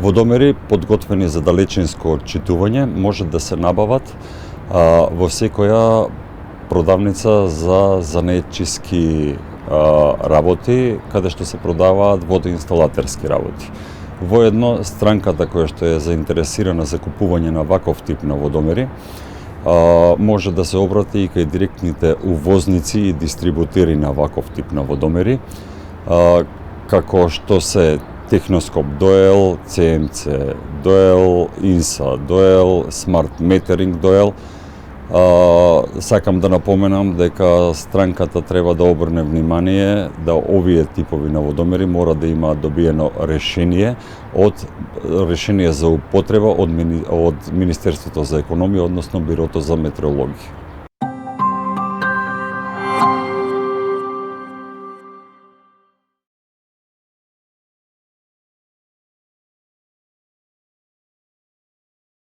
Водомери подготвени за далечинско читување може да се набават во секоја продавница за занаетчиски работи, каде што се продаваат водоинсталатерски работи. Воедно, странката која што е заинтересирана за купување на ваков тип на водомери, може да се обрати и кај директните увозници и дистрибутери на ваков тип на водомери, како што се Техноскоп Доел, CMC Доел, INSA Доел, Smart Metering Доел. Сакам да напоменам дека странката треба да обрне внимание да овие типови на водомери мора да имаат добиено решение за употреба од Министерството за економија, односно Бирото за метеорологија.